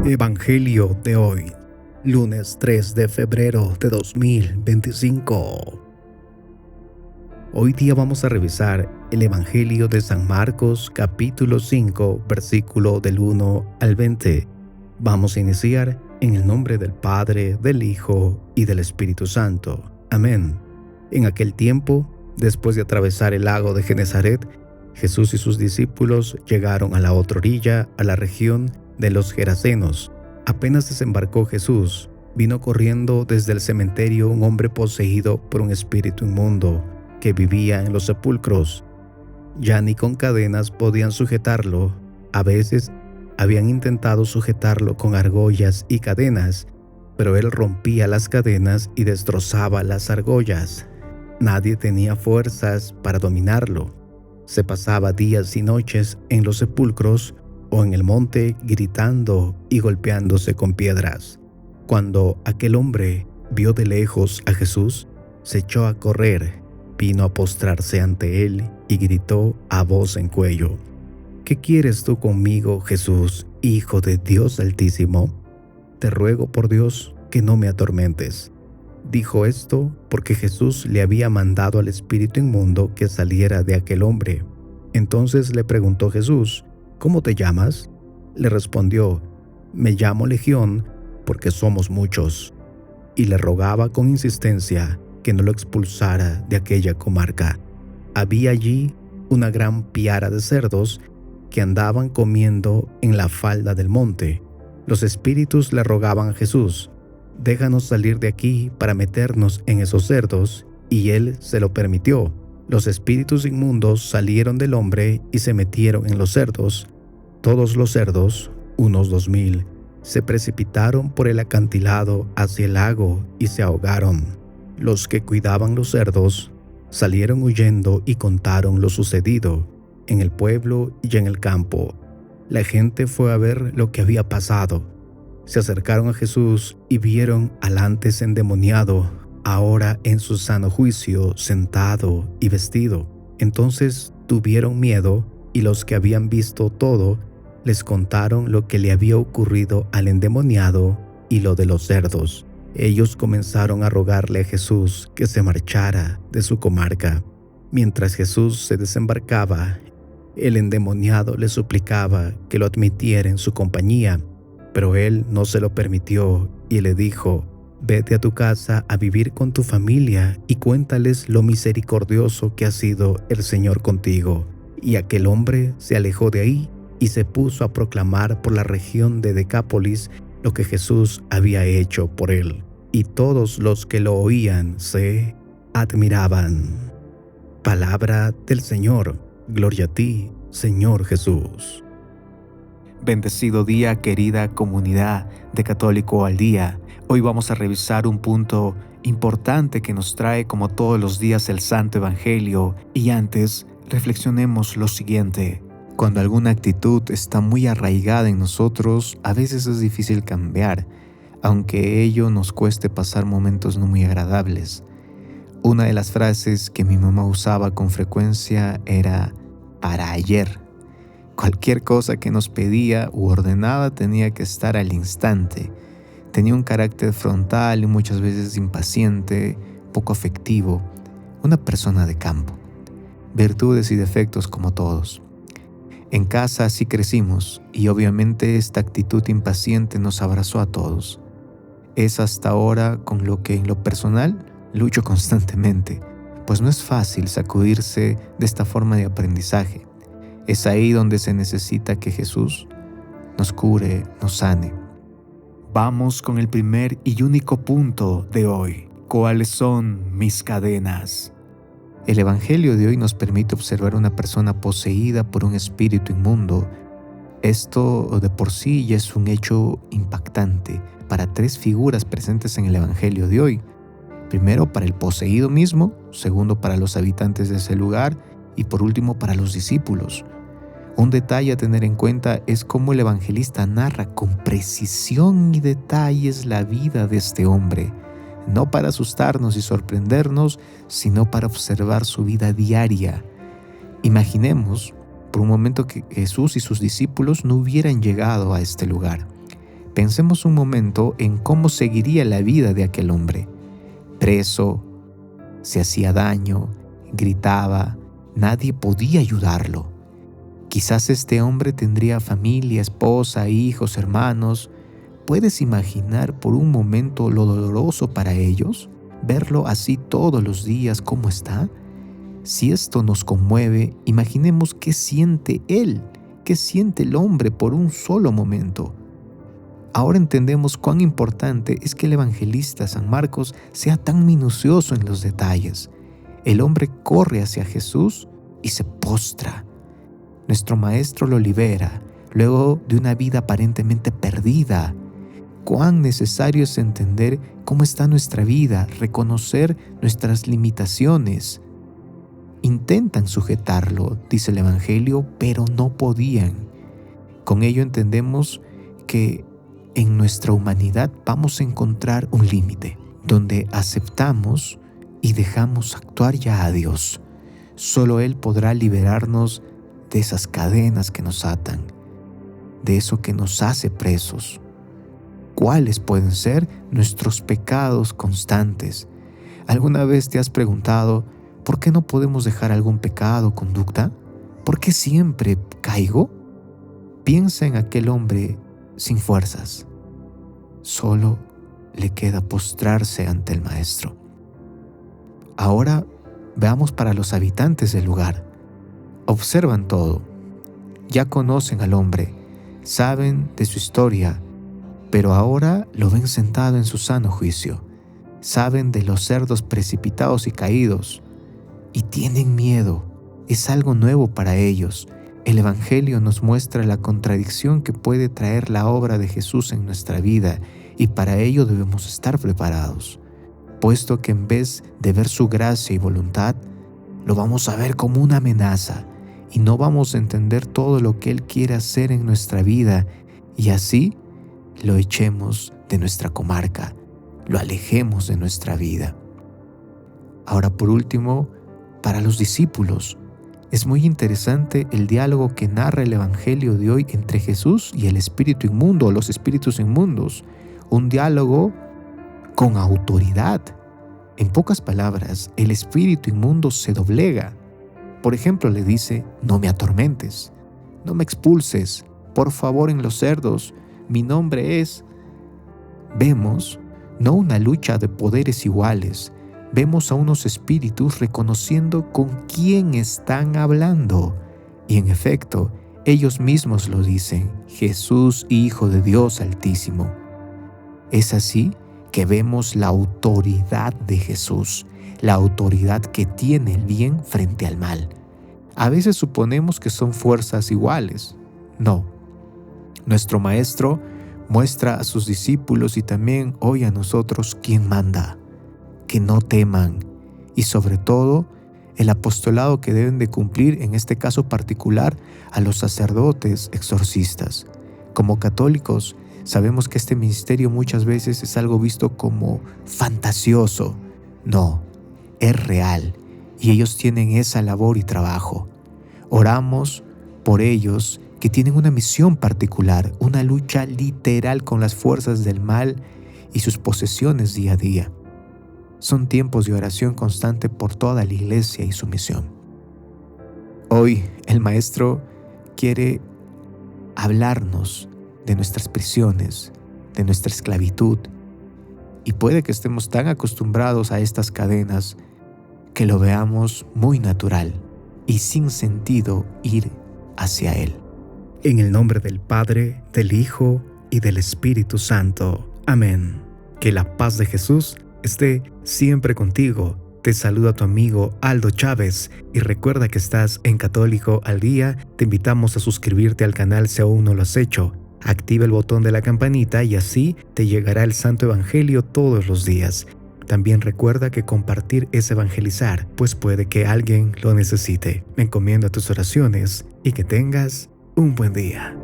Evangelio de hoy, lunes 3 de febrero de 2025. Hoy día vamos a revisar el Evangelio de San Marcos, capítulo 5, versículo del 1 al 20. Vamos a iniciar en el nombre del Padre, del Hijo y del Espíritu Santo. Amén. En aquel tiempo, después de atravesar el lago de Genesaret, Jesús y sus discípulos llegaron a la otra orilla, a la región de los Gerasenos. Apenas desembarcó Jesús, vino corriendo desde el cementerio un hombre poseído por un espíritu inmundo que vivía en los sepulcros. Ya ni con cadenas podían sujetarlo. A veces habían intentado sujetarlo con argollas y cadenas, pero él rompía las cadenas y destrozaba las argollas. Nadie tenía fuerzas para dominarlo. Se pasaba días y noches en los sepulcros o en el monte gritando y golpeándose con piedras. Cuando aquel hombre vio de lejos a Jesús, se echó a correr, vino a postrarse ante él y gritó a voz en cuello: ¿Qué quieres tú conmigo, Jesús, Hijo de Dios Altísimo? Te ruego por Dios que no me atormentes. Dijo esto porque Jesús le había mandado al espíritu inmundo que saliera de aquel hombre. Entonces le preguntó Jesús: ¿Cómo te llamas? Le respondió: Me llamo Legión, porque somos muchos. Y le rogaba con insistencia que no lo expulsara de aquella comarca. Había allí una gran piara de cerdos que andaban comiendo en la falda del monte. Los espíritus le rogaban a Jesús: Déjanos salir de aquí para meternos en esos cerdos, y él se lo permitió. Los espíritus inmundos salieron del hombre y se metieron en los cerdos. Todos los cerdos, unos 2000, se precipitaron por el acantilado hacia el lago y se ahogaron. Los que cuidaban los cerdos salieron huyendo y contaron lo sucedido en el pueblo y en el campo. La gente fue a ver lo que había pasado. Se acercaron a Jesús y vieron al antes endemoniado, ahora en su sano juicio, sentado y vestido. Entonces tuvieron miedo, y los que habían visto todo les contaron lo que le había ocurrido al endemoniado y lo de los cerdos. Ellos comenzaron a rogarle a Jesús que se marchara de su comarca. Mientras Jesús se desembarcaba, el endemoniado le suplicaba que lo admitiera en su compañía, pero él no se lo permitió y le dijo: Vete a tu casa a vivir con tu familia y cuéntales lo misericordioso que ha sido el Señor contigo. Y aquel hombre se alejó de ahí y se puso a proclamar por la región de Decápolis lo que Jesús había hecho por él. Y todos los que lo oían se admiraban. Palabra del Señor. Gloria a ti, Señor Jesús. Bendecido día, querida comunidad de Católico al Día. Hoy vamos a revisar un punto importante que nos trae como todos los días el Santo Evangelio. Y antes, reflexionemos lo siguiente. Cuando alguna actitud está muy arraigada en nosotros, a veces es difícil cambiar, aunque ello nos cueste pasar momentos no muy agradables. Una de las frases que mi mamá usaba con frecuencia era "para ayer". Cualquier cosa que nos pedía u ordenaba tenía que estar al instante. Tenía un carácter frontal y muchas veces impaciente, poco afectivo, una persona de campo. Virtudes y defectos como todos. En casa así crecimos y obviamente esta actitud impaciente nos abrazó a todos. Es hasta ahora con lo que en lo personal lucho constantemente, pues no es fácil sacudirse de esta forma de aprendizaje. Es ahí donde se necesita que Jesús nos cure, nos sane. Vamos con el primer y único punto de hoy. ¿Cuáles son mis cadenas? El Evangelio de hoy nos permite observar a una persona poseída por un espíritu inmundo. Esto de por sí ya es un hecho impactante para tres figuras presentes en el Evangelio de hoy. Primero, para el poseído mismo; segundo, para los habitantes de ese lugar; y por último, para los discípulos. Un detalle a tener en cuenta es cómo el evangelista narra con precisión y detalles la vida de este hombre, no para asustarnos y sorprendernos, sino para observar su vida diaria. Imaginemos por un momento que Jesús y sus discípulos no hubieran llegado a este lugar. Pensemos un momento en cómo seguiría la vida de aquel hombre. Preso, se hacía daño, gritaba, nadie podía ayudarlo. Quizás este hombre tendría familia, esposa, hijos, hermanos. ¿Puedes imaginar por un momento lo doloroso para ellos? Verlo así todos los días, ¿cómo está? Si esto nos conmueve, imaginemos qué siente él, qué siente el hombre por un solo momento. Ahora entendemos cuán importante es que el evangelista San Marcos sea tan minucioso en los detalles. El hombre corre hacia Jesús y se postra. Nuestro maestro lo libera, luego de una vida aparentemente perdida. Cuán necesario es entender cómo está nuestra vida, reconocer nuestras limitaciones. Intentan sujetarlo, dice el Evangelio, pero no podían. Con ello entendemos que en nuestra humanidad vamos a encontrar un límite, donde aceptamos y dejamos actuar ya a Dios. Solo Él podrá liberarnos de esas cadenas que nos atan, de eso que nos hace presos. ¿Cuáles pueden ser nuestros pecados constantes? ¿Alguna vez te has preguntado por qué no podemos dejar algún pecado o conducta? ¿Por qué siempre caigo? Piensa en aquel hombre sin fuerzas. Solo le queda postrarse ante el Maestro. Ahora veamos para los habitantes del lugar. Observan todo. Ya conocen al hombre, saben de su historia, pero ahora lo ven sentado en su sano juicio. Saben de los cerdos precipitados y caídos y tienen miedo. Es algo nuevo para ellos. El Evangelio nos muestra la contradicción que puede traer la obra de Jesús en nuestra vida y para ello debemos estar preparados, puesto que en vez de ver su gracia y voluntad, lo vamos a ver como una amenaza y no vamos a entender todo lo que Él quiere hacer en nuestra vida y así lo echemos de nuestra comarca, lo alejemos de nuestra vida. Ahora, por último, para los discípulos, es muy interesante el diálogo que narra el Evangelio de hoy entre Jesús y el espíritu inmundo o los espíritus inmundos. Un diálogo con autoridad. En pocas palabras, el espíritu inmundo se doblega. Por ejemplo, le dice: no me atormentes, no me expulses, por favor, en los cerdos, mi nombre es. Vemos no una lucha de poderes iguales, vemos a unos espíritus reconociendo con quién están hablando. Y en efecto, ellos mismos lo dicen: Jesús, Hijo de Dios Altísimo. Es así que vemos la autoridad de Jesús, la autoridad que tiene el bien frente al mal. A veces suponemos que son fuerzas iguales. No. Nuestro Maestro muestra a sus discípulos y también hoy a nosotros quién manda. Que no teman y sobre todo el apostolado que deben de cumplir, en este caso particular, a los sacerdotes exorcistas. Como católicos sabemos que este ministerio muchas veces es algo visto como fantasioso. No, es real y ellos tienen esa labor y trabajo. Oramos por ellos que tienen una misión particular, una lucha literal con las fuerzas del mal y sus posesiones día a día. Son tiempos de oración constante por toda la iglesia y su misión. Hoy el Maestro quiere hablarnos de nuestras prisiones, de nuestra esclavitud, y puede que estemos tan acostumbrados a estas cadenas que lo veamos muy natural y sin sentido ir hacia Él. En el nombre del Padre, del Hijo y del Espíritu Santo. Amén. Que la paz de Jesús esté siempre contigo. Te saluda tu amigo Aldo Chávez y recuerda que estás en Católico al Día. Te invitamos a suscribirte al canal si aún no lo has hecho. Activa el botón de la campanita y así te llegará el Santo Evangelio todos los días. También recuerda que compartir es evangelizar, pues puede que alguien lo necesite. Me encomiendo a tus oraciones y que tengas un buen día.